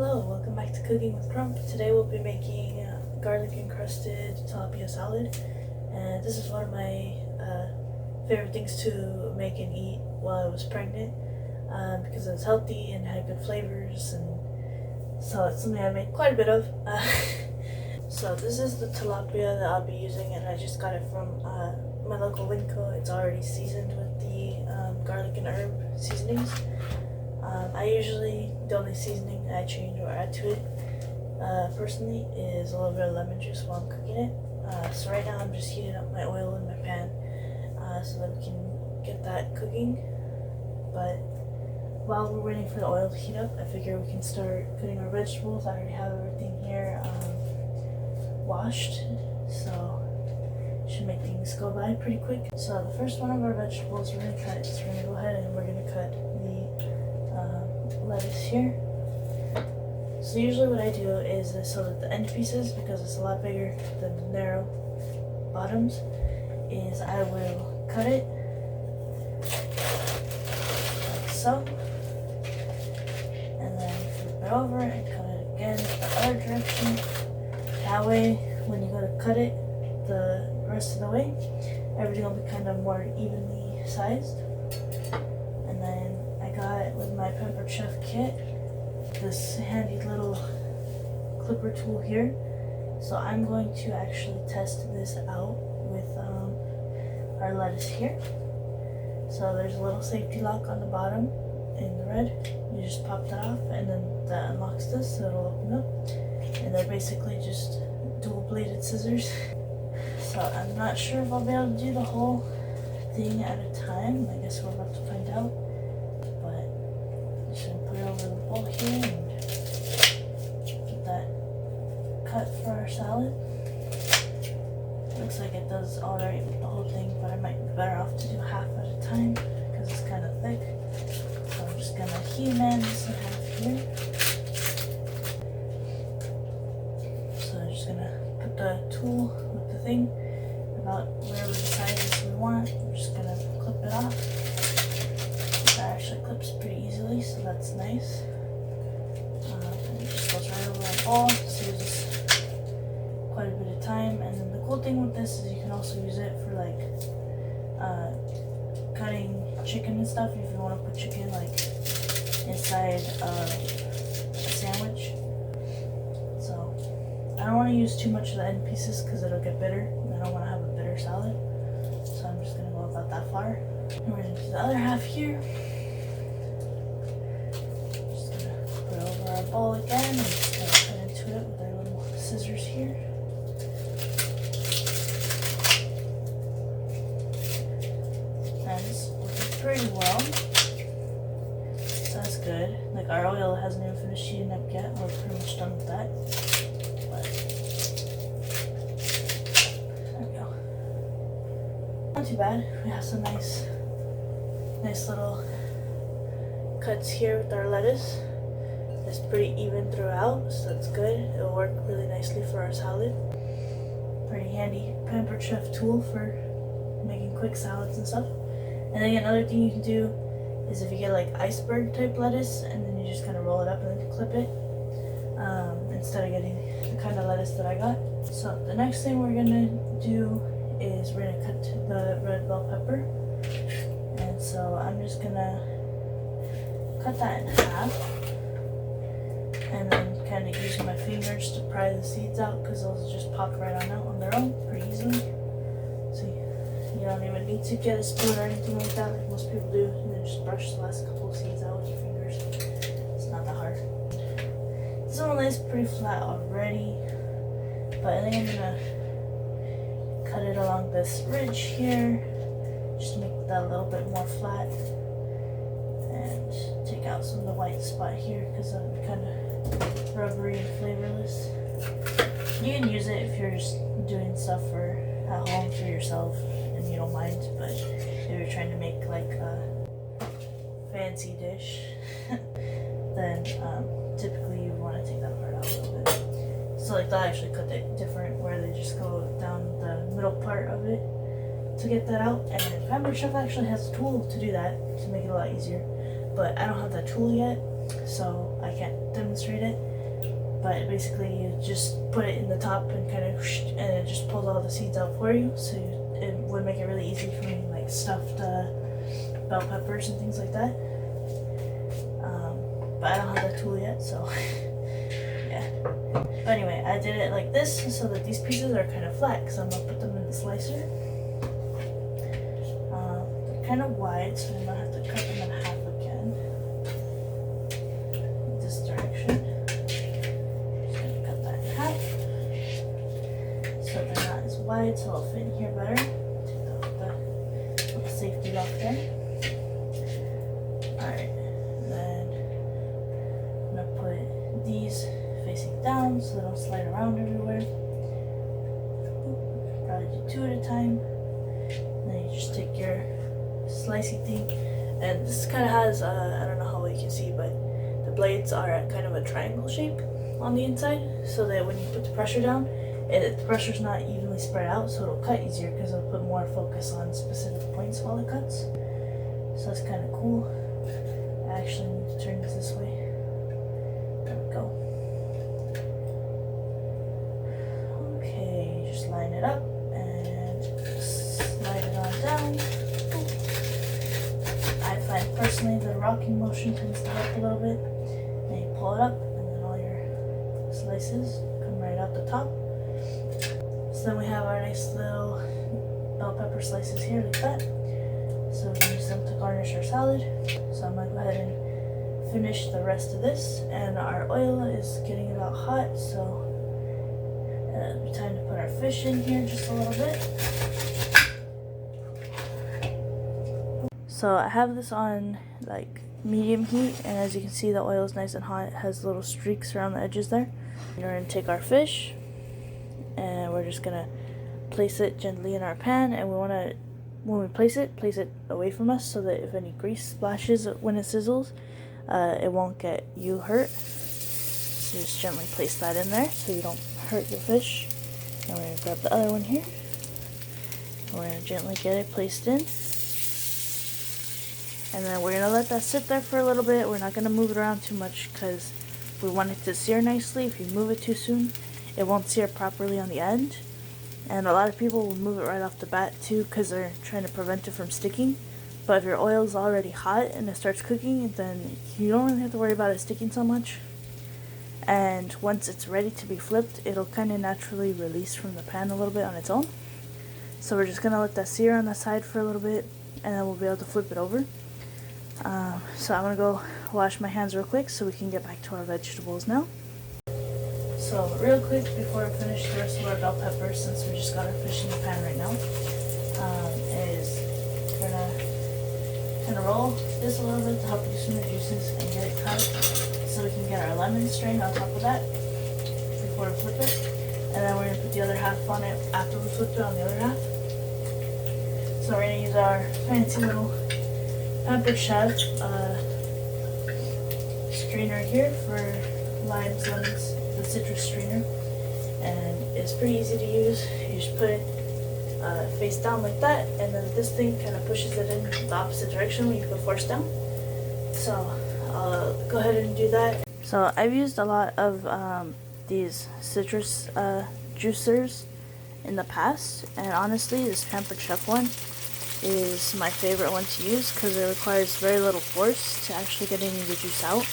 Hello, welcome back to Cooking with Crump. Today we'll be making garlic encrusted tilapia salad, and this is one of my favorite things to make and eat while I was pregnant because it was healthy and had good flavors, and so it's something I make quite a bit of. So this is the tilapia that I'll be using, and I just got it from my local Winco. It's already seasoned with the garlic and herb seasonings. The only seasoning I change or add to it personally is a little bit of lemon juice while I'm cooking it. So right now I'm just heating up my oil in my pan so that we can get that cooking. But while we're waiting for the oil to heat up, I figure we can start cutting our vegetables. I already have everything here washed, so should make things go by pretty quick. So the first one of our vegetables we're going to cut is we're going to go ahead and we're going to cut the lettuce here. So usually what I do is so that the end pieces, because it's a lot bigger than the narrow bottoms, is I will cut it like so, and then flip it over and cut it again the other direction. That way when you go to cut it the rest of the way, everything will be kind of more evenly sized. And then I got, with my Pampered Chef kit, this handy little clipper tool here. So I'm going to actually test this out with our lettuce here. So there's a little safety lock on the bottom in the red. You just pop that off and then that unlocks this, so it'll open up. And they're basically just dual bladed scissors. So I'm not sure if I'll be able to do the whole thing at a time. I guess we're about to find out. But I'm just gonna put it over the bowl here and get that cut for our salad. Looks like it does alright with the whole thing, but I might be better off to do half at a time because it's kind of thick. So I'm just gonna human this in half here. So I'm just gonna put the tool with the thing about wherever the sizes we want. We're just gonna clip it off. That actually clips pretty easily, so that's nice. And it just goes right over our bowl, saves us quite a bit of time. And then the cool thing with this is you can also use it for like cutting chicken and stuff. If you want to put chicken like inside a sandwich. So I don't want to use too much of the end pieces because it'll get bitter. I don't want to have a bitter salad, so I'm just going to go about that far. And we're going to do the other half here. Just going to put it over our bowl again and just going to cut into it with our little scissors here. And it's working pretty well, so that's good. Like, our oil hasn't even finished heating up yet. We're pretty much done with that. Not too bad. We have some nice little cuts here with our lettuce. It's pretty even throughout, so that's good. It'll work really nicely for our salad. Pretty handy Pampered Chef tool for making quick salads and stuff. And then another thing you can do is if you get like iceberg type lettuce, and then you just kind of roll it up and then clip it, instead of getting the kind of lettuce that I got. So the next thing we're gonna do is we're gonna cut the red bell pepper, and so I'm just gonna cut that in half, and then kind of use my fingers to pry the seeds out because those just pop right on out on their own pretty easily. So you don't even need to get a spoon or anything like that like most people do, and then just brush the last couple of seeds out with your fingers. It's not that hard. This one lays pretty flat already, but I think I'm gonna cut it along this ridge here, just to make that a little bit more flat, and take out some of the white spot here because it'll be kind of rubbery and flavorless. You can use it if you're just doing stuff for at home for yourself and you don't mind, but if you're trying to make like a fancy dish, then typically you want to take that part out a little bit. So like that actually cut it different, where they just go down the middle part of it to get that out. And Pampered Chef actually has a tool to do that to make it a lot easier. But I don't have that tool yet, so I can't demonstrate it. but basically you just put it in the top and kind of, and it just pulls all the seeds out for you. So it would make it really easy for me, like stuffed bell peppers and things like that. But I don't have that tool yet, so yeah. But anyway, I did it like this so that these pieces are kind of flat, because I'm gonna put them in the slicer. They're kind of wide, so I'm gonna have to cut them in half again. This direction. Just gonna cut that in half so they're not as wide, so it'll fit in here better. Take off the little safety lock there. Alright, then I'm gonna put these facing down so they don't slide around everywhere. Probably do 2 at a time. And then you just take your slicey thing, and this kind of has I don't know how well you can see, but the blades are at kind of a triangle shape on the inside, so that when you put the pressure down, the pressure's not evenly spread out, so it'll cut easier because it'll put more focus on specific points while it cuts. So that's kind of cool. I actually need to turn this way. There we go. Okay, just line it up and slide it on down. I find personally the rocking motion tends to help a little bit. Then you pull it up, and then all your slices come right out the top. So then we have our nice little bell pepper slices here like that. So we can use them to garnish our salad. So I'm gonna go ahead and finish the rest of this, and our oil is getting about hot, so it'll be time to put our fish in here just a little bit. So I have this on like medium heat, and as you can see, the oil is nice and hot. It has little streaks around the edges there. And we're gonna take our fish, and we're just gonna place it gently in our pan, and we wanna, when we place it away from us so that if any grease splashes when it sizzles, it won't get you hurt. So just gently place that in there so you don't hurt your fish. And we're gonna grab the other one here, and we're gonna gently get it placed in. And then we're gonna let that sit there for a little bit. We're not gonna move it around too much because we want it to sear nicely. If you move it too soon, it won't sear properly on the end. And a lot of people will move it right off the bat too because they're trying to prevent it from sticking. But if your oil is already hot and it starts cooking, then you don't really have to worry about it sticking so much. And once it's ready to be flipped, it'll kind of naturally release from the pan a little bit on its own. So we're just gonna let that sear on the side for a little bit, and then we'll be able to flip it over. So I'm gonna go wash my hands real quick so we can get back to our vegetables now. So real quick before I finish the rest of our bell peppers, since we just got our fish in the pan right now, is we're gonna kind of roll this a little bit to help loosen the juices and get it cut, so we can get our lemon strained on top of that before we flip it. And then we're gonna put the other half on it after we flip it on the other half. So we're gonna use our fancy little Pampered chef strainer here for limes, lemons, the citrus strainer, and it's pretty easy to use. You just put it face down like that, and then this thing kind of pushes it in the opposite direction when you put force down. So I'll go ahead and do that. So I've used a lot of these citrus juicers in the past, and honestly this Pampered Chef one is my favorite one to use because it requires very little force to actually get any of the juice out.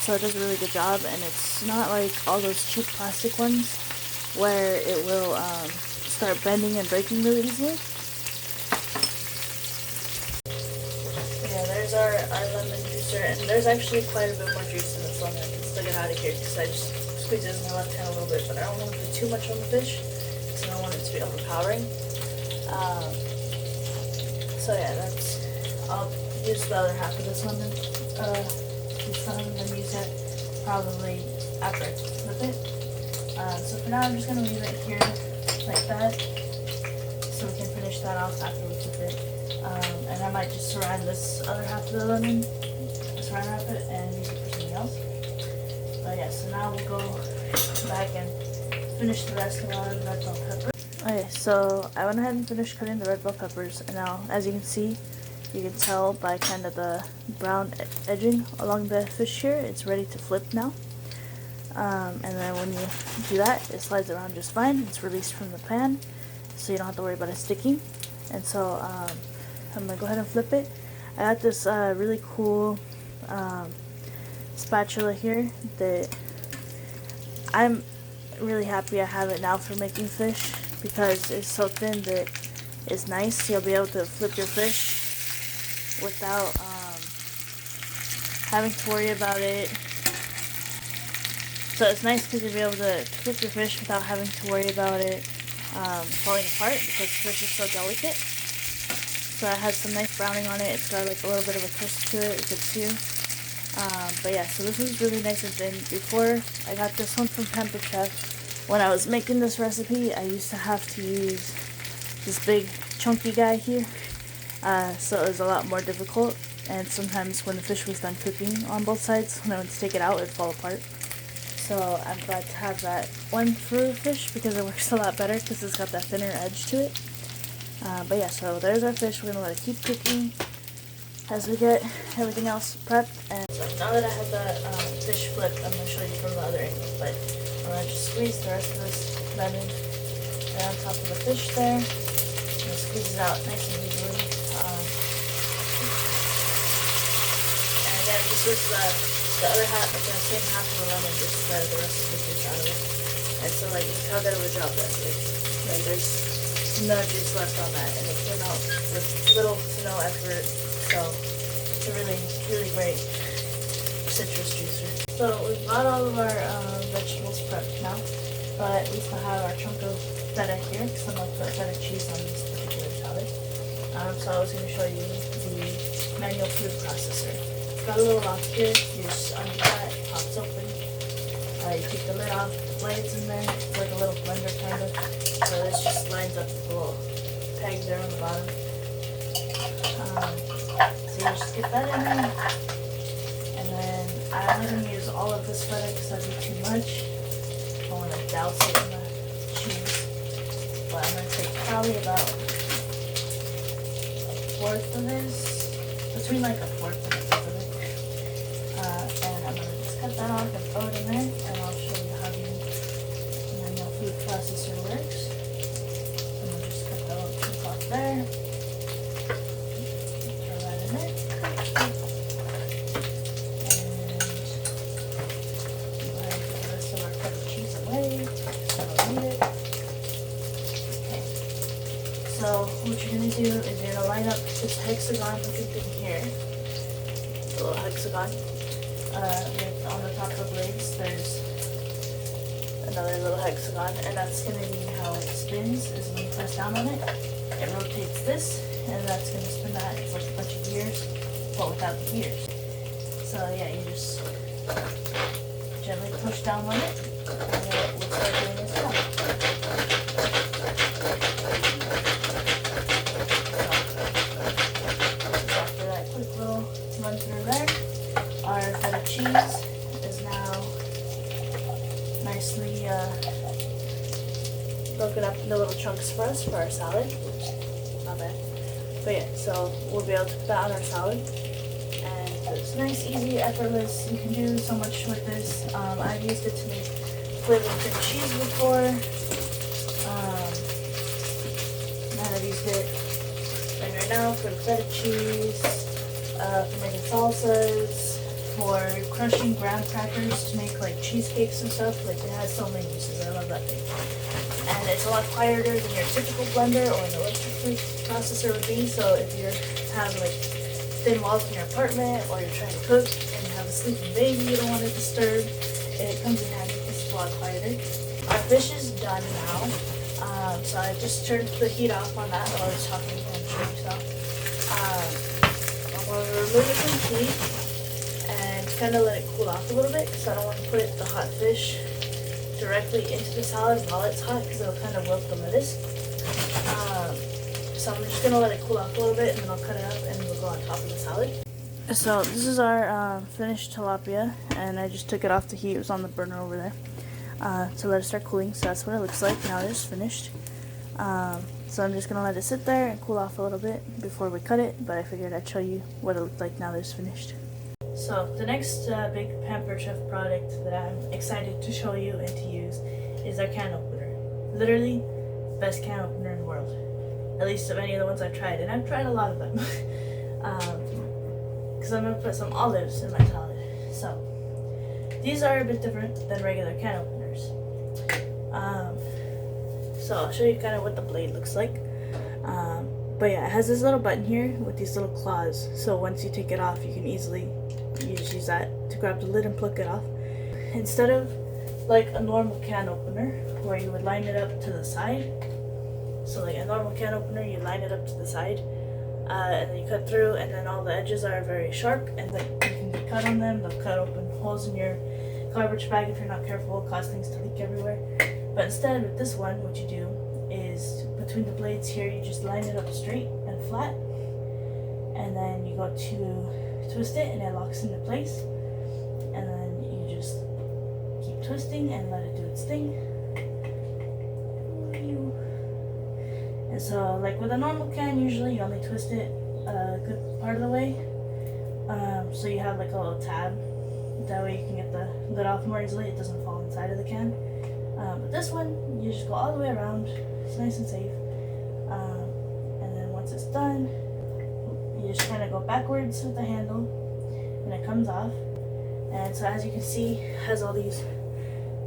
So it does a really good job, and it's not like all those cheap plastic ones where it will start bending and breaking really easily. Yeah, there's our lemon juicer, and there's actually quite a bit more juice in this one. I can still get out of here because I just squeeze it in my left hand a little bit, but I don't want to put too much on the fish because I don't want it to be overpowering. So yeah, I'll use the other half of this one this time, and then use it probably after I flip it. So for now I'm just going to leave it here like that so we can finish that off after we flip it. And I might just surround this other half of the lemon, surround wrap it, and use it for something else. But yeah, so now we'll go back and finish the rest of our red bell pepper. Okay, so I went ahead and finished cutting the red bell peppers, and now as you can see, you can tell by kind of the brown edging along the fish here, it's ready to flip now. And then when you do that, it slides around just fine. It's released from the pan, so you don't have to worry about it sticking. And so I'm gonna go ahead and flip it. I got this really cool spatula here that I'm really happy I have it now for making fish, because it's so thin that it's nice. You'll be able to flip your fish without having to worry about it. So it's nice because you'll be able to flip your fish without having to worry about it falling apart, because fish is so delicate. So it has some nice browning on it. It's got like a little bit of a twist to it, you can see. But yeah, so this is really nice and thin. Before, I got this one from Pampered. When I was making this recipe, I used to have to use this big chunky guy here, so it was a lot more difficult, and sometimes when the fish was done cooking on both sides, when I went to take it out, it would fall apart. So I'm glad to have that one for fish, because it works a lot better because it's got that thinner edge to it. But yeah, so there's our fish. We're going to let it keep cooking as we get everything else prepped. And so now that I have that fish flipped, I'm going to show you from the other angle. But I'm going to just squeeze the rest of this lemon right on top of the fish there. And squeeze it out nice and easily. And again, this is the other half, like the same half of the lemon, just the rest of the juice out of it. And so like, look how good of a job that is. Like there's no juice left on that, and it came out with little to no effort. So it's a really, really great citrus juicer. So we've got all of our vegetables prepped now, but we still have our chunk of feta here, because I'm going to put feta cheese on this particular salad. So I was going to show you the manual food processor. It's got a little lock here. You just undo that, it pops open. You take the lid off, the blades in there. It's like a little blender kind of. So this just lines up the little peg there on the bottom. So you just get that in there. And then I'm going to use all of this feta because that'd be too much. I want to douse it in the cheese. But I'm going to take probably about a fourth of this. Between like a fourth and a fifth of it. And I'm going to just cut that off and throw it in there. And I'll show you how the manual food processor works. I'm going to just cut that little chunk off there. Throw that in there. And put the rest of our cut cheese away. So I don't need it. Okay. So what you're going to do is you're going to line up this hexagon looking thing here. The little hexagon. On the top of the blades, there's another little hexagon, and that's going to be how it spins, is when you press down on it, it rotates this, and that's going to spin that. It's like a bunch of gears, but without the gears. So yeah, you just gently push down on it, and it will start doing its job. So after that quick little run through there, our feta cheese is now nicely broken up into little chunks for us for our salad. Oops, not bad. But yeah, so we'll be able to put that on our salad. And it's nice, easy, effortless. You can do so much with this. I've used it to make flavored cream cheese before. And I've used it right now for feta cheese, for making salsas, for crushing graham crackers to make like cheesecakes and stuff. Like it has so many uses. I love that thing. And it's a lot quieter than your typical blender or an electric food processor would be. So if you have like thin walls in your apartment, or you're trying to cook and you have a sleeping baby you don't want to disturb, it comes in handy because it's a lot quieter. Our fish is done now. So I just turned the heat off on that while I was talking, and show you stuff. I'm going to remove it from heat and kind of let it cool off a little bit, because I don't want to put the hot fish directly into the salad while it's hot, because it'll kind of wilt the lettuce. So I'm just going to let it cool off a little bit, and then I'll cut it up and we'll go on top of the salad. So this is our finished tilapia, and I just took it off the heat. It was on the burner over there to let it start cooling. So that's what it looks like. Now it is finished. So I'm just going to let it sit there and cool off a little bit before we cut it, but I figured I'd show you what it looked like now that it's finished. So the next big Pampered Chef product that I'm excited to show you and to use is our can opener. Literally, best can opener in the world. At least of any of the ones I've tried, and I've tried a lot of them. Because I'm going to put some olives in my salad. So, these are a bit different than regular can openers. So I'll show you kind of what the blade looks like. But yeah, it has this little button here with these little claws. So once you take it off, you can easily just use that to grab the lid and pluck it off. Instead of like a normal can opener where you would line it up to the side. So like a normal can opener, you line it up to the side and then you cut through, and then all the edges are very sharp and then you can get cut on them. They'll cut open holes in your garbage bag if you're not careful, cause things to leak everywhere. But instead with this one, what you do is between the blades here, you just line it up straight and flat, and then you go to twist it and it locks into place, and then you just keep twisting and let it do its thing. And so like with a normal can, usually you only twist it a good part of the way, so you have like a little tab, that way you can get the lid off more easily, it doesn't fall inside of the can. But this one, you just go all the way around, it's nice and safe, and then once it's done, you just kind of go backwards with the handle, and it comes off. And so as you can see, it has all these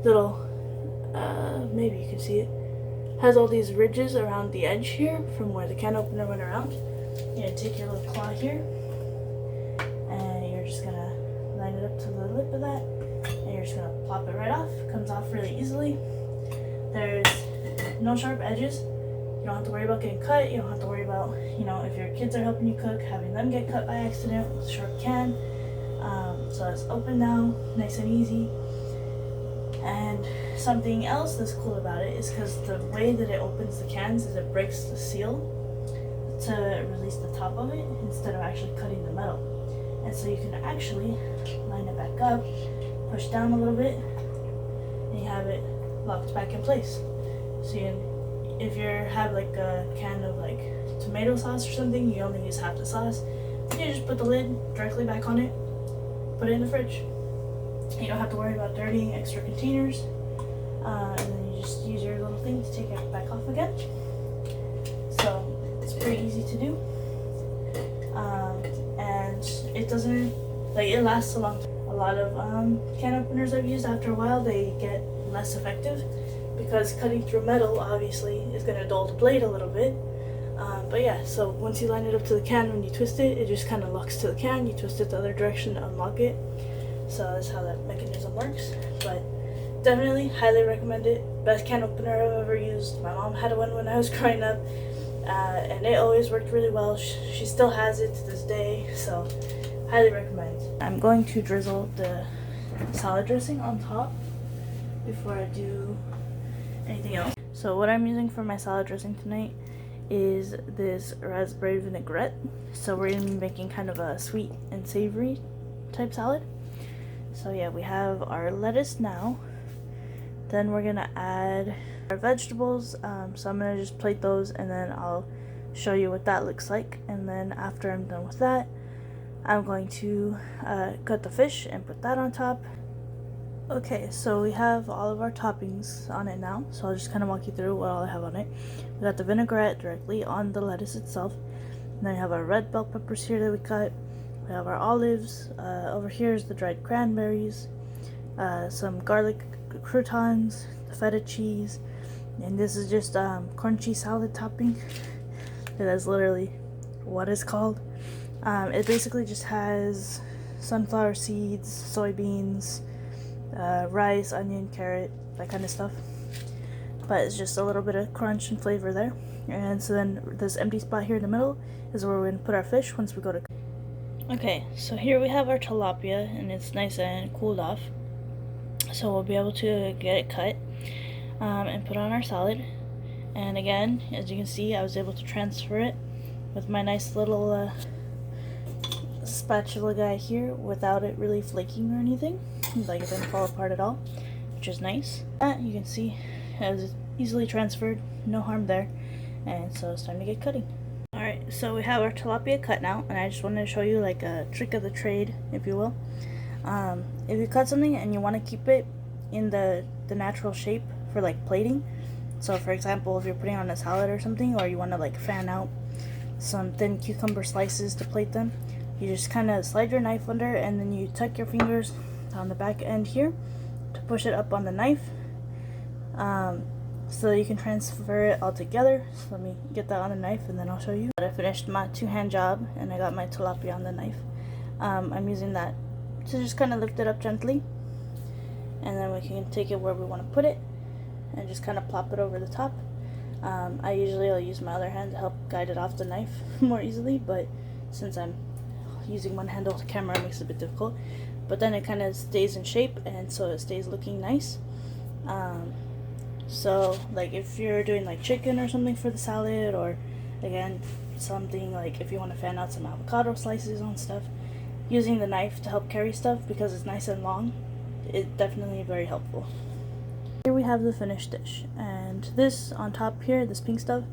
little, maybe you can see it, has all these ridges around the edge here from where the can opener went around. You're going to take your little claw here, and you're just going to line it up to the lip of that, and you're just going to plop it right off. It comes off really easily. There's no sharp edges. You don't have to worry about getting cut. You don't have to worry about, you know, if your kids are helping you cook, having them get cut by accident with a sharp can. So it's open now, nice and easy. And something else that's cool about it is because the way that it opens the cans is it breaks the seal to release the top of it instead of actually cutting the metal. And so you can actually line it back up, push down a little bit, and you have it locked back in place. So you can, if you have like a can of like tomato sauce or something, you only use half the sauce, you just put the lid directly back on it, put it in the fridge. You don't have to worry about dirtying extra containers, and then you just use your little thing to take it back off again. So it's pretty easy to do, and it doesn't, like, it lasts a long time. A lot of can openers I've used, after a while they get less effective because cutting through metal obviously is going to dull the blade a little bit. But yeah, so once you line it up to the can, when you twist it, it just kind of locks to the can. You twist it the other direction to unlock it. So that's how that mechanism works. But definitely highly recommend it. Best can opener I've ever used. My mom had one when I was growing up, and it always worked really well. She still has it to this day, so highly recommend. I'm going to drizzle the salad dressing on top before I do anything else. So what I'm using for my salad dressing tonight is this raspberry vinaigrette. So we're going to be making kind of a sweet and savory type salad. So yeah, we have our lettuce now. Then we're going to add our vegetables. So I'm going to just plate those, and then I'll show you what that looks like. And then after I'm done with that, I'm going to cut the fish and put that on top. Okay, so we have all of our toppings on it now, so I'll just kind of walk you through what all I have on it. We got the vinaigrette directly on the lettuce itself, and then we have our red bell peppers here that we cut. We have our olives. Over here is the dried cranberries, some garlic croutons, the feta cheese, and this is just corn cheese salad topping. That's literally what it's called. It basically just has sunflower seeds, soybeans, rice, onion, carrot, that kind of stuff. But it's just a little bit of crunch and flavor there. And so then this empty spot here in the middle is where we're going to put our fish once we go to cook. Okay, so here we have our tilapia, and it's nice and cooled off. So we'll be able to get it cut and put on our salad. And again, as you can see, I was able to transfer it with my nice little spatula guy here without it really flaking or anything. Like, it didn't fall apart at all, which is nice. You can see it was easily transferred, no harm there. And so it's time to get cutting. Alright. Alright, so we have our tilapia cut now, and I just wanted to show you like a trick of the trade, if you will. If you cut something and you want to keep it in the natural shape for like plating, so for example, if you're putting on a salad or something, or you want to like fan out some thin cucumber slices to plate them, you just kind of slide your knife under, and then you tuck your fingers on the back end here to push it up on the knife, so you can transfer it all together. So let me get that on the knife and then I'll show you. I finished my two-hand job and I got my tilapia on the knife. I'm using that to just kind of lift it up gently, and then we can take it where we want to put it and just kind of plop it over the top. I'll use my other hand to help guide it off the knife more easily, but since I'm using one hand on the camera, it makes it a bit difficult. But then it kind of stays in shape, and so it stays looking nice. So like if you're doing like chicken or something for the salad, or again something like if you want to fan out some avocado slices on stuff, using the knife to help carry stuff because it's nice and long, it's definitely very helpful. Here we have the finished dish, and this on top here, this pink stuff,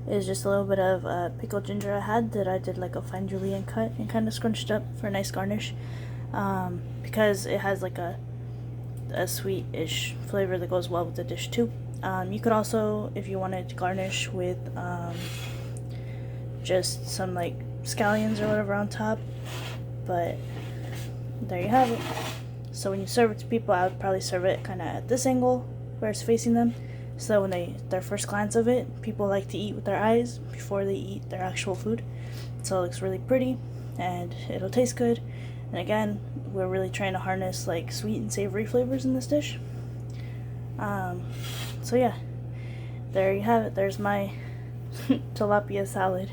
is just a little bit of pickled ginger I had that I did like a fine julienne cut and kind of scrunched up for a nice garnish, because it has like a sweet-ish flavor that goes well with the dish too. You could also, if you wanted to garnish with just some like scallions or whatever on top, but there you have it. So when you serve it to people, I would probably serve it kind of at this angle where it's facing them, so when their first glance of it, people like to eat with their eyes before they eat their actual food. So it looks really pretty and it'll taste good. And again, we're really trying to harness like sweet and savory flavors in this dish. So yeah, there you have it. There's my tilapia salad.